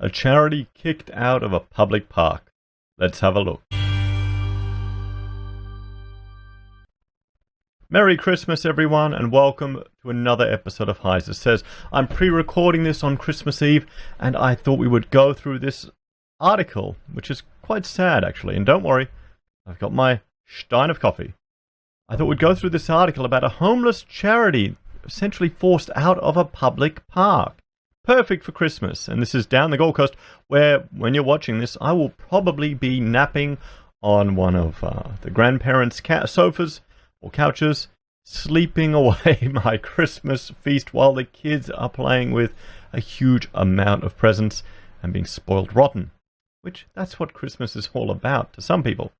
A charity kicked out of a public park. Let's have a look. Merry Christmas, everyone, and welcome to another episode of Heise Says. I'm pre-recording this on Christmas Eve, and I thought we would go through this article, which is quite sad, actually. And don't worry, I've got my stein of coffee. I thought we'd go through this article about a homeless charity essentially forced out of a public park. Perfect for Christmas. And this is down the Gold Coast, where, when you're watching this, I will probably be napping on one of the grandparents' sofas or couches, sleeping away my Christmas feast while the kids are playing with a huge amount of presents and being spoiled rotten. Which, that's what Christmas is all about to some people.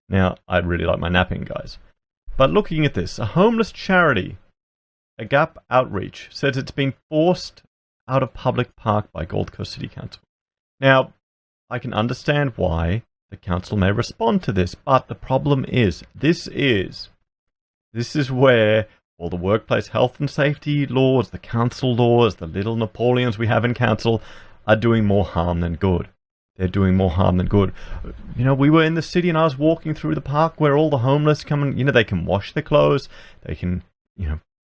Now, I really like my napping, guys. But looking at this, a homeless charity, a Gap Outreach, says it's been forced out of public park by Gold Coast City Council. Now, I can understand why the council may respond to this, but the problem is, this is where all the workplace health and safety laws, the council laws, the little Napoleons we have in council are doing more harm than good. They're doing more harm than good. You know, we were in the city and I was walking through the park where all the homeless come and, they can wash their clothes, they can,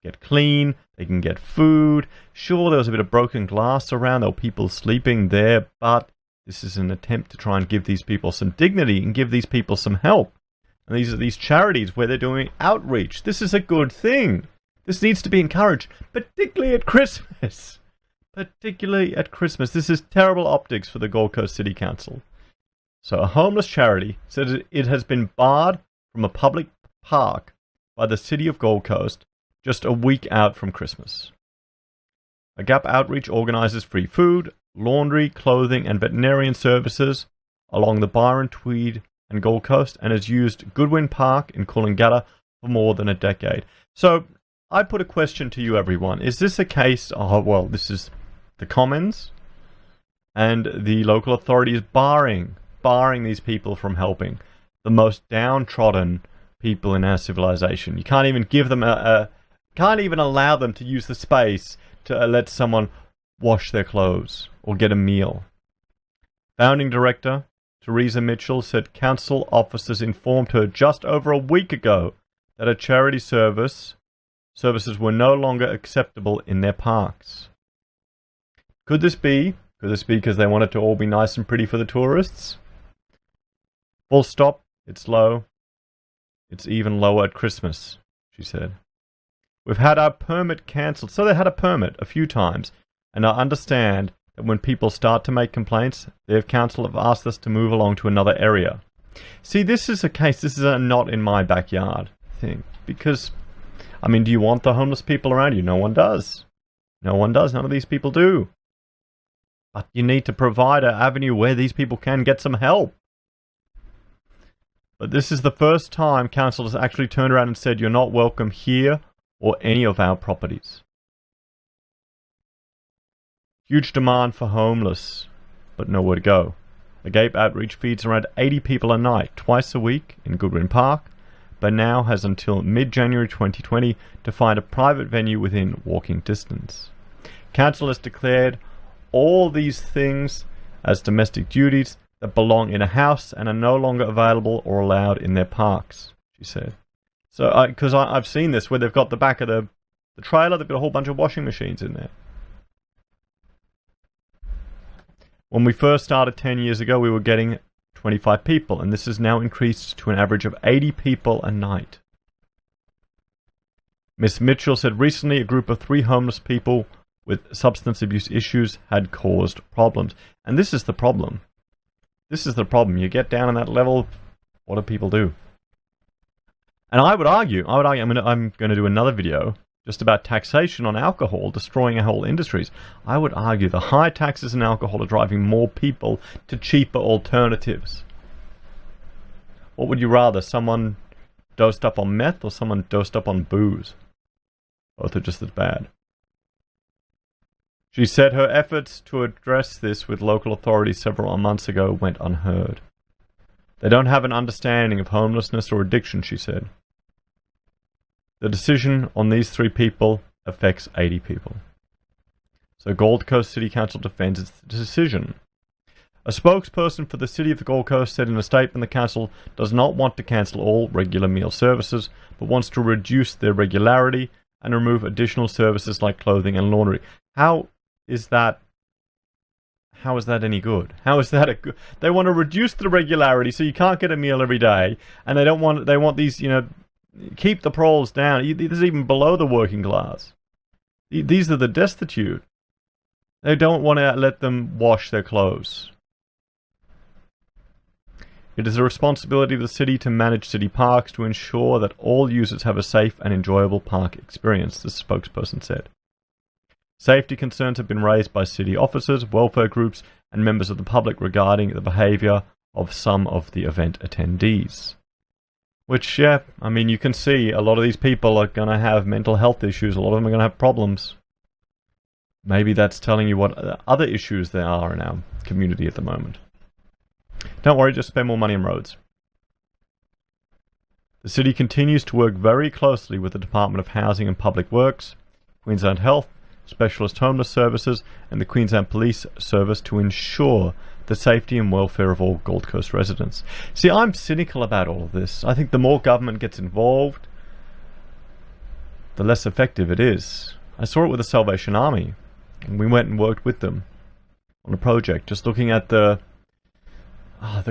get clean, they can get food. Sure, there was a bit of broken glass around, there were people sleeping there, but this is an attempt to try and give these people some dignity and give these people some help. And these are these charities where they're doing outreach. This is a good thing. This needs to be encouraged, particularly at Christmas. Particularly at Christmas. This is terrible optics for the Gold Coast City Council. So a homeless charity says it has been barred from a public park by the city of Gold Coast just a week out from Christmas. A Gap Outreach organises free food, laundry, clothing and veterinarian services along the Byron, Tweed and Gold Coast, and has used Goodwin Park in Coolangatta for more than a decade. So, I put a question to you, everyone. Is this a case of, this is the Commons and the local authorities barring these people from helping the most downtrodden people in our civilization? You can't even give them can't even allow them to use the space to let someone wash their clothes or get a meal. Founding director Teresa Mitchell said council officers informed her just over a week ago that a charity services were no longer acceptable in their parks. Could this be because they want it to all be nice and pretty for the tourists? Full stop, it's low. It's even lower at Christmas, she said. We've had our permit cancelled. So they had a permit a few times, and I understand that when people start to make complaints, their council have asked us to move along to another area. See, this is a case, this is a not in my backyard thing. Because, do you want the homeless people around you? No one does. No one does. None of these people do. But you need to provide an avenue where these people can get some help. But this is the first time council has actually turned around and said, you're not welcome here or any of our properties. Huge demand for homeless, but nowhere to go. The Gap Outreach feeds around 80 people a night, twice a week in Goodwin Park, but now has until mid-January 2020 to find a private venue within walking distance. Council has declared all these things as domestic duties that belong in a house and are no longer available or allowed in their parks, she said. So, because I've seen this where they've got the back of the trailer, they've got a whole bunch of washing machines in there. When we first started 10 years ago, we were getting 25 people, and this has now increased to an average of 80 people a night. Miss Mitchell said recently a group of 3 homeless people with substance abuse issues had caused problems. And this is the problem. This is the problem. You get down on that level, what do people do? And I would argue, I'm going to do another video just about taxation on alcohol, destroying our whole industries. I would argue the high taxes on alcohol are driving more people to cheaper alternatives. What would you rather, someone dosed up on meth or someone dosed up on booze? Both are just as bad. She said her efforts to address this with local authorities several months ago went unheard. They don't have an understanding of homelessness or addiction, she said. The decision on these 3 people affects 80 people. So Gold Coast City Council defends its decision A spokesperson for the City of the Gold Coast said in a statement the council does not want to cancel all regular meal services, but wants to reduce their regularity and remove additional services like clothing and laundry. How is that any good? How is that They want to reduce the regularity so you can't get a meal every day, and they want these, keep the proles down. This is even below the working class. These are the destitute. They don't want to let them wash their clothes. It is the responsibility of the city to manage city parks to ensure that all users have a safe and enjoyable park experience, the spokesperson said. Safety concerns have been raised by city officers, welfare groups, and members of the public regarding the behaviour of some of the event attendees. Which, yeah, I mean, you can see a lot of these people are going to have mental health issues. A lot of them are going to have problems. Maybe that's telling you what other issues there are in our community at the moment. Don't worry, just spend more money on roads. The city continues to work very closely with the Department of Housing and Public Works, Queensland Health, Specialist Homeless Services, and the Queensland Police Service to ensure the safety and welfare of all Gold Coast residents. See, I'm cynical about all of this. I think the more government gets involved, the less effective it is. I saw it with the Salvation Army, and we went and worked with them on a project, just looking at the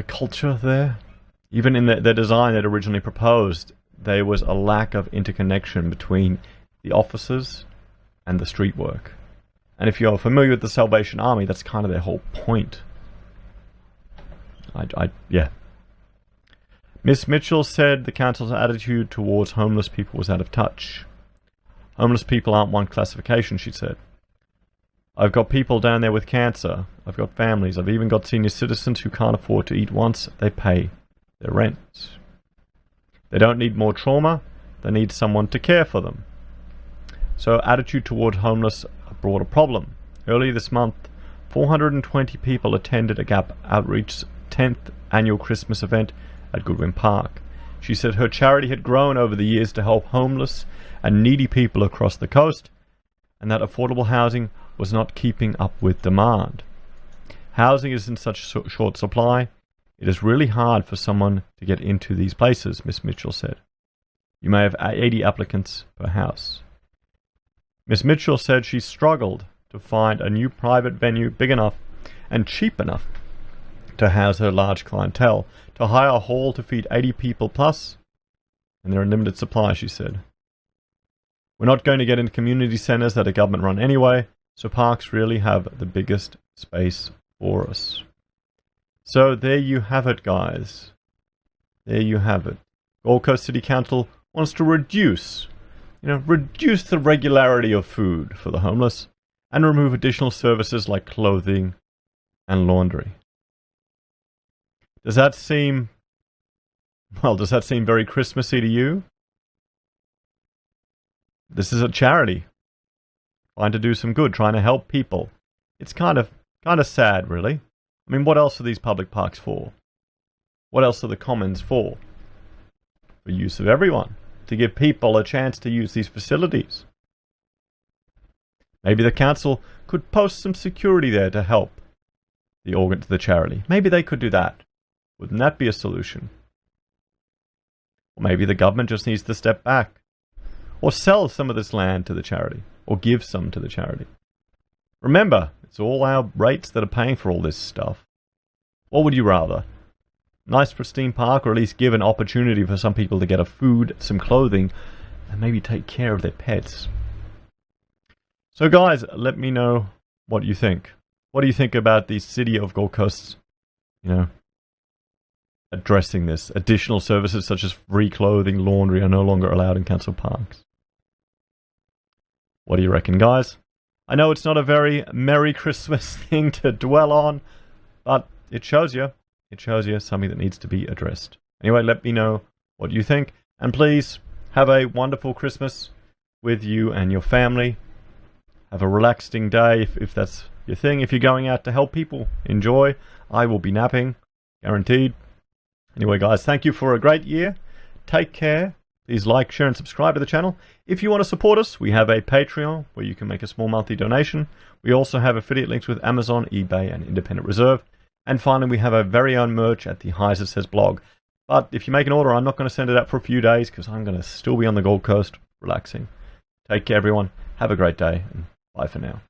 culture there. Even in the design that originally proposed, there was a lack of interconnection between the officers and the street work. And if you're familiar with the Salvation Army, that's kind of their whole point. Yeah. Miss Mitchell said the council's attitude towards homeless people was out of touch. Homeless people aren't one classification, she said. I've got people down there with cancer. I've got families. I've even got senior citizens who can't afford to eat once they pay their rent. They don't need more trauma. They need someone to care for them. So attitude toward homeless brought a problem. Earlier this month, 420 people attended a Gap Outreach's 10th annual Christmas event at Goodwin Park. She said her charity had grown over the years to help homeless and needy people across the coast, and that affordable housing was not keeping up with demand. Housing is in such short supply, it is really hard for someone to get into these places, Miss Mitchell said. You may have 80 applicants per house. Miss Mitchell said she struggled to find a new private venue big enough and cheap enough to house her large clientele, to hire a hall to feed 80 people plus, and they're in limited supply, she said. We're not going to get into community centres that are government run anyway, so parks really have the biggest space for us. So there you have it, guys. There you have it. Gold Coast City Council wants to reduce the regularity of food for the homeless and remove additional services like clothing and laundry. Does that seem very Christmassy to you? This is a charity trying to do some good, trying to help people. It's kind of sad, really. I mean, what else are these public parks for? What else are the commons for? For use of everyone, to give people a chance to use these facilities. Maybe the council could post some security there to help the charity. Maybe they could do that. Wouldn't that be a solution? Or maybe the government just needs to step back, or sell some of this land to the charity, or give some to the charity. Remember, it's all our rates that are paying for all this stuff. What would you rather? Nice pristine park, or at least give an opportunity for some people to get a food, some clothing, and maybe take care of their pets? So guys, let me know what you think. What do you think about the City of Gold Coast, addressing this? Additional services such as free clothing, laundry are no longer allowed in council parks. What do you reckon, guys? I know it's not a very Merry Christmas thing to dwell on, but it shows you something that needs to be addressed. Anyway, let me know what you think, and please have a wonderful Christmas with you and your family. Have a relaxing day if that's your thing. If you're going out to help people, enjoy. I will be napping, guaranteed. Anyway, guys, thank you for a great year. Take care. Please like, share, and subscribe to the channel. If you want to support us, we have a Patreon where you can make a small monthly donation. We also have affiliate links with Amazon, eBay, and Independent Reserve. And finally, we have our very own merch at the Heise Says blog. But if you make an order, I'm not going to send it out for a few days because I'm going to still be on the Gold Coast relaxing. Take care, everyone. Have a great day, and bye for now.